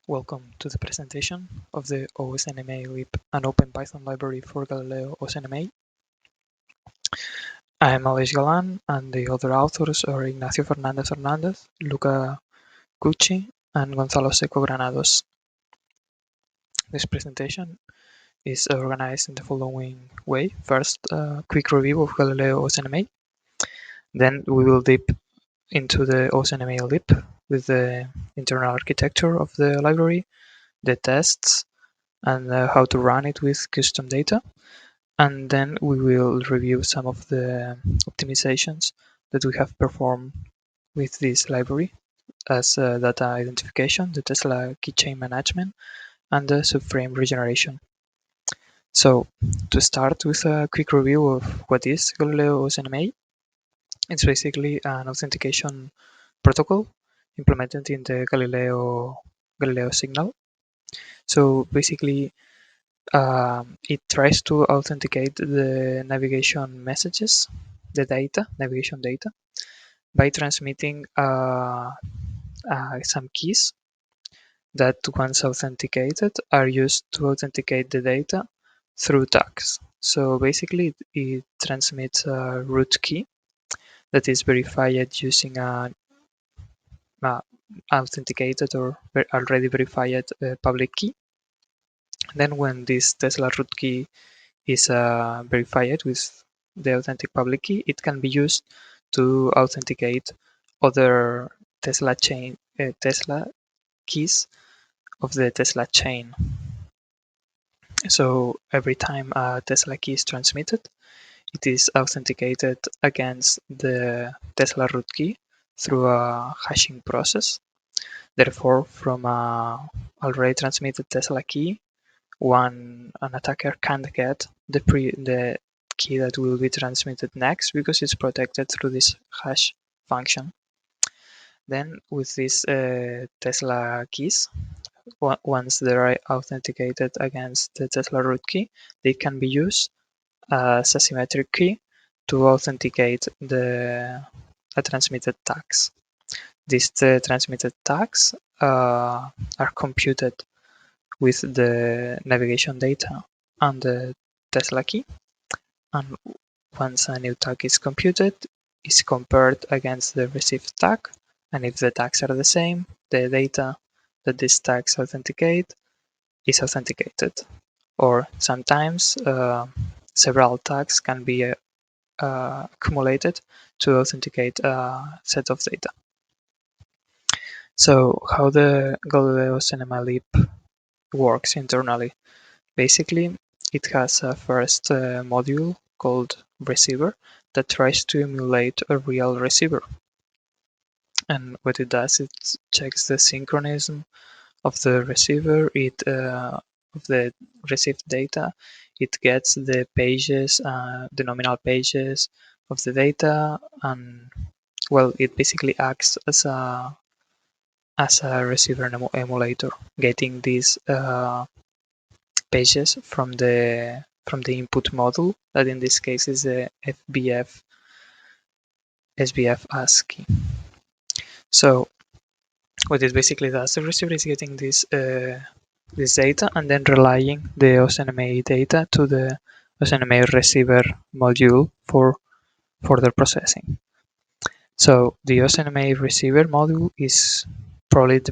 Welcome to the presentation of the OSNMAlib, an Open Python library for Galileo OSNMA. I am Aleix Galan, and the other authors are Ignacio Fernández Hernández, Luca Cucci, and Gonzalo Seco Granados. This presentation is organized in the following way. First, a quick review of Galileo OSNMA. Then we will dip into the OSNMAlib with the internal architecture of the library, the tests, and how to run it with custom data. And then we will review some of the optimizations that we have performed with this library as data identification, the Tesla Keychain management, and the Subframe Regeneration. So to start with a quick review of what is Galileo OSNMA, it's basically an authentication protocol implemented in the Galileo signal. So basically, it tries to authenticate the navigation messages, the data, navigation data, by transmitting some keys that, once authenticated, are used to authenticate the data through tags. So basically, it transmits a root key that is verified using an authenticated or already verified public key. Then when this Tesla root key is verified with the authentic public key, it can be used to authenticate other Tesla keys of the Tesla chain. So every time a Tesla key is transmitted, it is authenticated against the Tesla root key through a hashing process. Therefore, from a already transmitted Tesla key, an attacker can't get the key that will be transmitted next because it's protected through this hash function. Then with these Tesla keys, once they are authenticated against the Tesla root key, they can be used as a symmetric key to authenticate the transmitted tags. These transmitted tags are computed with the navigation data and the Tesla key, and once a new tag is computed, is compared against the received tag, and if the tags are the same, the data that these tags authenticate is authenticated. Or sometimes several tags can be accumulated to authenticate a set of data. So how the Galileo OSNMAlib works internally. Basically, it has a first module called receiver that tries to emulate a real receiver. And what it does, it checks the synchronism of the receiver, of the received data. It gets the pages, the nominal pages of the data, and well, it basically acts as a receiver emulator, getting these pages from the input module, that in this case is the SBF ASCII. So what it basically does, the receiver is getting this data and then relying the OSNMA data to the OSNMA receiver module for further processing. So the OSNMA receiver module is probably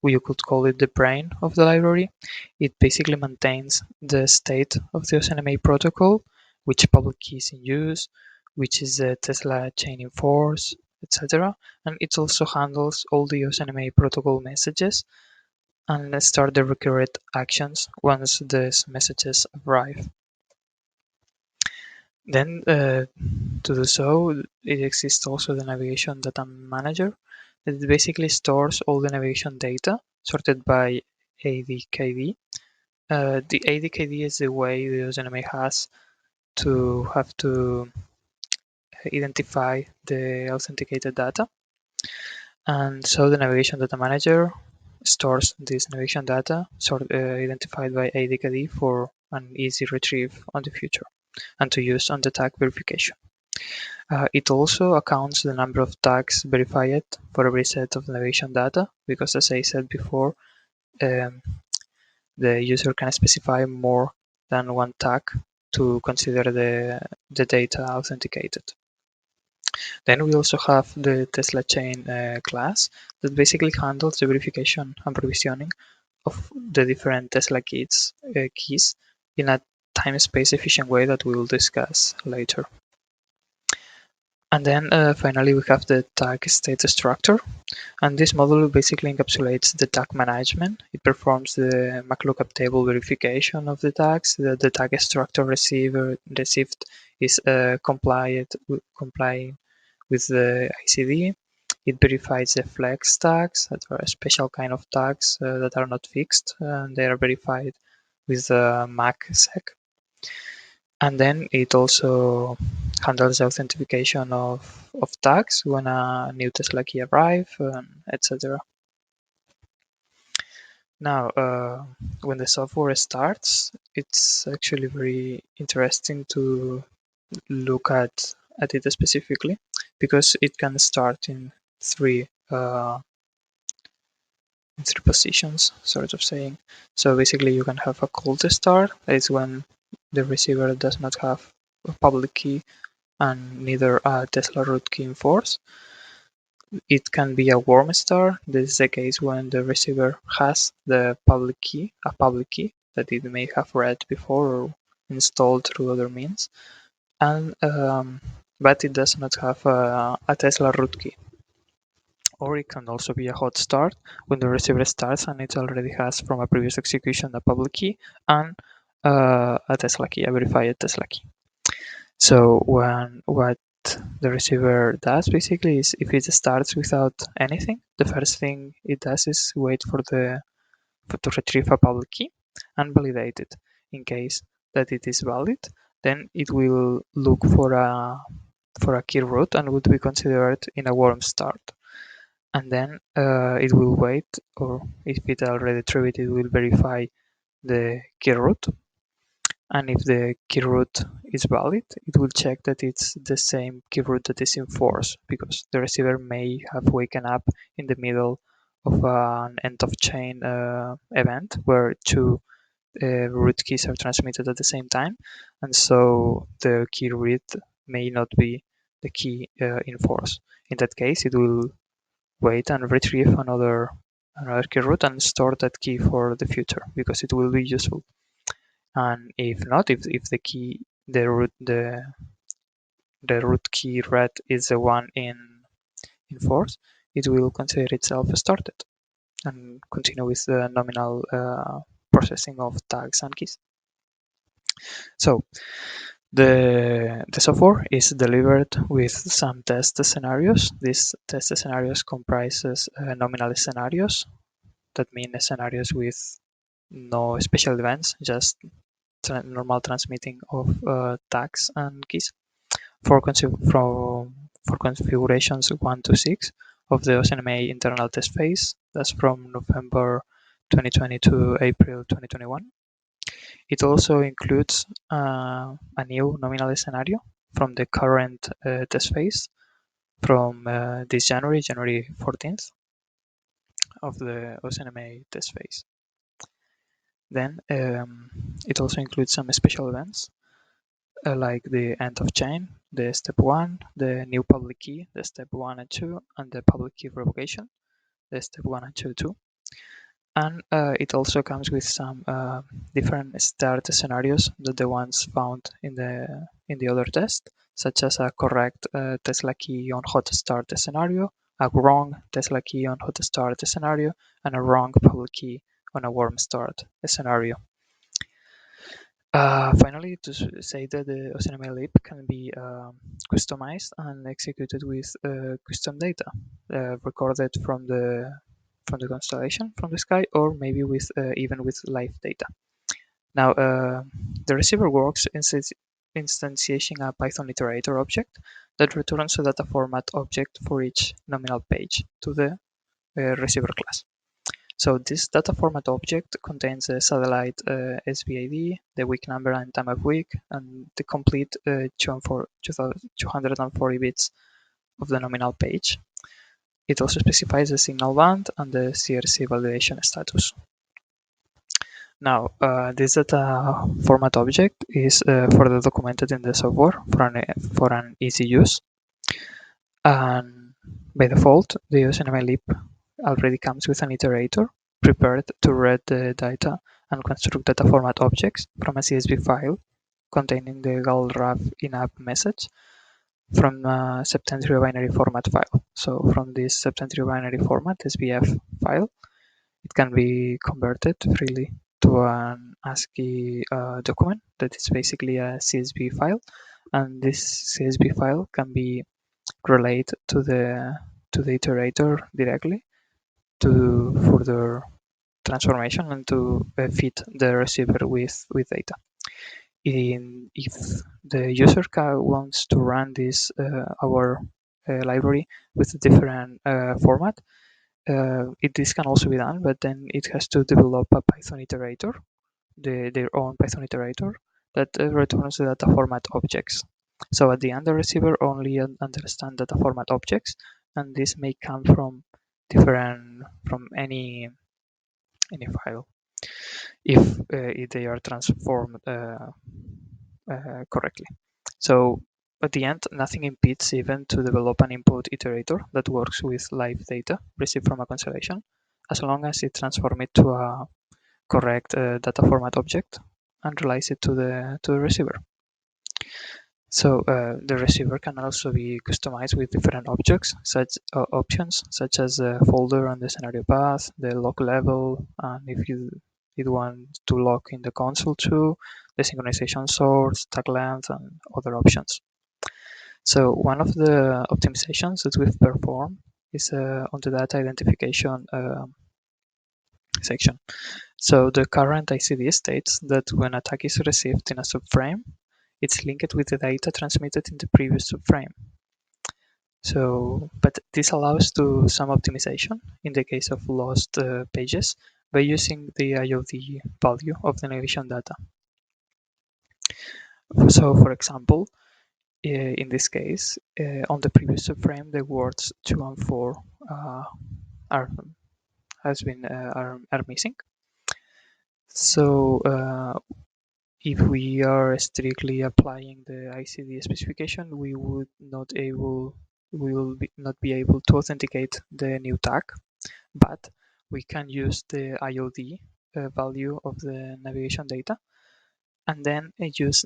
you could call it the brain of the library. It basically maintains the state of the OSNMA protocol, which public key is in use, which is the Tesla chain in force, etc. And it also handles all the OSNMA protocol messages and start the required actions once these messages arrive. Then to do so, it exists also the navigation data manager. It basically stores all the navigation data sorted by ADKD. The ADKD is the way the OSNMA has to identify the authenticated data. And so the navigation data manager stores this navigation data identified by ADKD for an easy retrieve on the future and to use on the tag verification. It also accounts the number of tags verified for every set of navigation data, because as I said before, the user can specify more than one tag to consider the data authenticated. Then we also have the Tesla chain class that basically handles the verification and provisioning of the different Tesla keys in a time-space efficient way that we will discuss later. And then finally we have the tag state structure, and this module basically encapsulates the tag management. It performs the MacLookup table verification of the tags. The tag structure received is complying with the ICD. It verifies the flex tags, that are a special kind of tags that are not fixed, and they are verified with the MacSec. And then it also handles the authentication of tags when a new Tesla key arrives, etc. Now, when the software starts, it's actually very interesting to look at it specifically, because it can start in three positions, sort of saying. So basically, you can have a cold start. That is when the receiver does not have a public key and neither a Tesla root key in force. It can be a warm start. This is the case when the receiver has the public key, a public key that it may have read before or installed through other means, and but it does not have a Tesla root key. Or it can also be a hot start when the receiver starts and it already has from a previous execution a public key and a Tesla key, a verified Tesla key. So what the receiver does basically is, if it starts without anything, the first thing it does is wait to retrieve a public key and validate it. In case that it is valid, then it will look for a key root and would be considered in a warm start. And then it will wait, or if it already retrieved, it will verify the key root. And if the key root is valid, it will check that it's the same key root that is in force, because the receiver may have waken up in the middle of an end of chain event where two root keys are transmitted at the same time, and so the key read may not be the key in force. In that case, it will wait and retrieve another key root and store that key for the future, because it will be useful. And if not, if the root key read is the one in force, it will consider itself started and continue with the nominal processing of tags and keys. So the software is delivered with some test scenarios. These test scenarios comprises nominal scenarios, that mean scenarios with no special events, just normal transmitting of tags and keys. For configurations 1 to 6 of the OSNMA internal test phase, that's from November 2020 to April 2021. It also includes a new nominal scenario from the current test phase from this January 14th of the OSNMA test phase. Then it also includes some special events like the end of chain, the step 1, the new public key, the step 1 and 2, and the public key revocation, the step 1 and 2 too. And it also comes with some different start scenarios than the ones found in the other test, such as a correct Tesla key on hot start scenario, a wrong Tesla key on hot start scenario, and a wrong public key on a warm start scenario. Finally, to say that the OSNMAlib can be customized and executed with custom data recorded from the constellation, from the sky, or maybe with even with live data. Now, the receiver works instantiating a Python iterator object that returns a data format object for each nominal page to the receiver class. So this data format object contains a satellite SVID, the week number and time of week, and the complete 240 bits of the nominal page. It also specifies the signal band and the CRC validation status. Now, this data format object is further documented in the software for an easy use. And by default, the OSNMAlib already comes with an iterator prepared to read the data and construct data format objects from a CSV file containing the galraf in-app message from a septentrion binary format file. So from this septentrion binary format, SBF file, it can be converted freely to an ASCII document that is basically a CSV file, and this CSV file can be relayed to the iterator directly to further transformation and to feed the receiver with data. If the user wants to run this our library with a different format, this can also be done, but then it has to develop a Python iterator, their own Python iterator that returns the data format objects. So at the end, the receiver only understands data format objects, and this may come from any file if they are transformed correctly. So at the end, nothing impedes even to develop an input iterator that works with live data received from a constellation, as long as it transforms it to a correct data format object and relays it to the receiver. So the receiver can also be customized with different objects, options such as the folder and the scenario path, the log level, and if you want to log in the console too, the synchronization source, tag length, and other options. So one of the optimizations that we've performed is on the data identification section. So the current ICD states that when a tag is received in a subframe, it's linked with the data transmitted in the previous subframe. So, but this allows to some optimization in the case of lost pages by using the IOD value of the navigation data. So, for example, in this case, on the previous subframe, the words 2 and 4 are missing. So if we are strictly applying the ICD specification, we will not be able to authenticate the new tag, but we can use the IOD value of the navigation data, and then use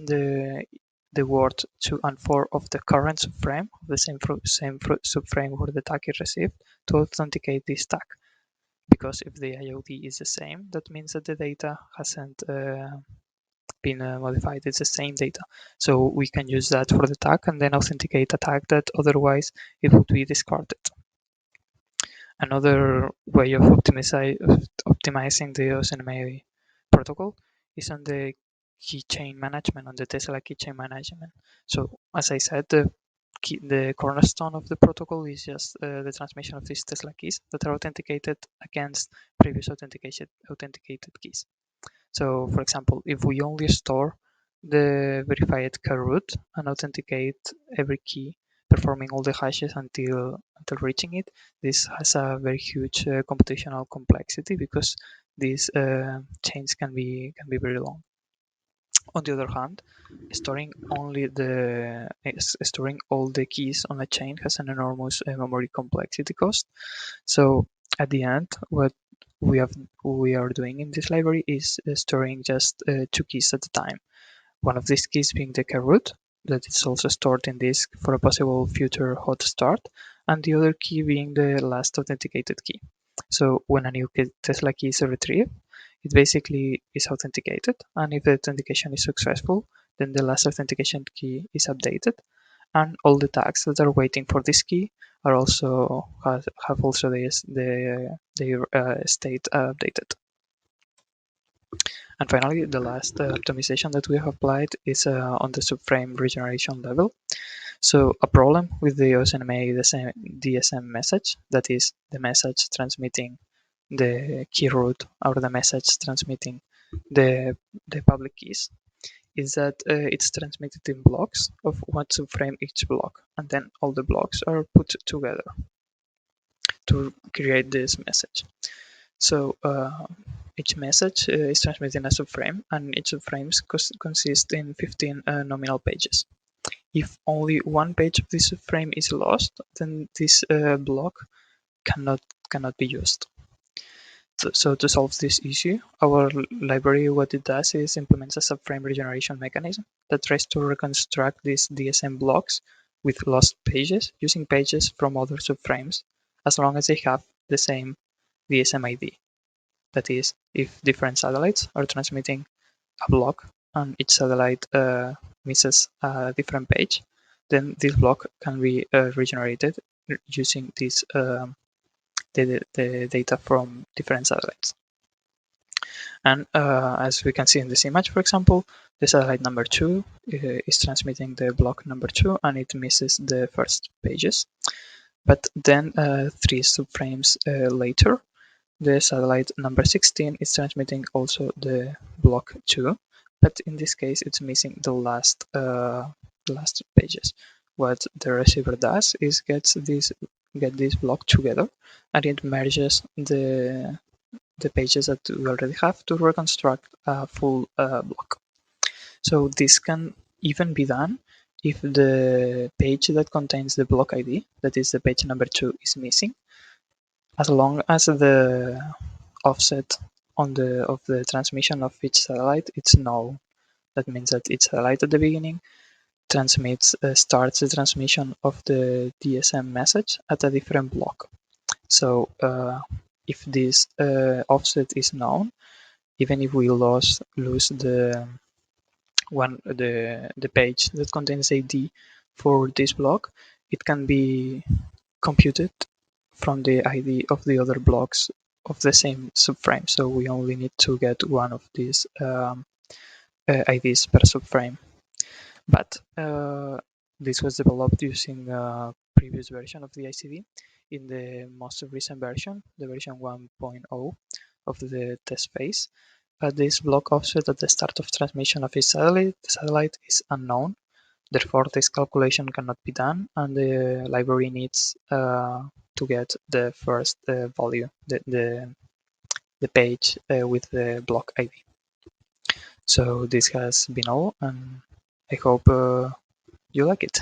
the word 2 and 4 of the current subframe, the same subframe where the tag is received, to authenticate this tag. Because if the IOD is the same, that means that the data hasn't been modified. It's the same data. So we can use that for the tag and then authenticate a tag that otherwise it would be discarded. Another way of optimizing the OSNMA protocol is on the keychain management, on the Tesla keychain management. So as I said, the cornerstone of the protocol is just the transmission of these Tesla keys that are authenticated against previous authenticated keys. So for example, if we only store the verified key root and authenticate every key, performing all the hashes until reaching it, this has a very huge computational complexity because these chains can be very long. On the other hand, storing all the keys on a chain has an enormous memory complexity cost. So at the end, what we are doing in this library is storing just 2 keys at a time. One of these keys being the key root that is also stored in disk for a possible future hot start, and the other key being the last authenticated key. So when a new Tesla key is retrieved, it basically is authenticated, and if the authentication is successful, then the last authentication key is updated, and all the tags that are waiting for this key are also have also their state updated. And finally, the last optimization that we have applied is on the subframe regeneration level. So a problem with the OSNMA DSM message, that is the message transmitting the key root or the message transmitting the public keys, is that it's transmitted in blocks of one subframe each block, and then all the blocks are put together to create this message. So each message is transmitted in a subframe, and each subframe consists in 15 nominal pages. If only one page of this subframe is lost, then this block cannot be used. So to solve this issue, our library, what it does is implements a subframe regeneration mechanism that tries to reconstruct these DSM blocks with lost pages using pages from other subframes, as long as they have the same DSM ID. That is, if different satellites are transmitting a block and each satellite misses a different page, then this block can be regenerated using this the data from different satellites. And as we can see in this image, for example, the satellite number 2 is transmitting the block number 2 and it misses the first pages. But then 3 subframes later, the satellite number 16 is transmitting also the block 2, but in this case it's missing the last pages. What the receiver does is get this block together, and it merges the pages that we already have to reconstruct a full block. So this can even be done if the page that contains the block ID, that is the page number 2, is missing, as long as the offset of the transmission of each satellite it's null. That means that each satellite at the beginning starts the transmission of the DSM message at a different block. So if this offset is known, even if we lose the page that contains ID for this block, it can be computed from the ID of the other blocks of the same subframe. So we only need to get one of these IDs per subframe. But this was developed using a previous version of the ICD. In the most recent version, the version 1.0 of the test phase, this block offset at the start of transmission of each satellite is unknown. Therefore, this calculation cannot be done, and the library needs to get the first value, the page with the block ID. So this has been all, and I hope you like it.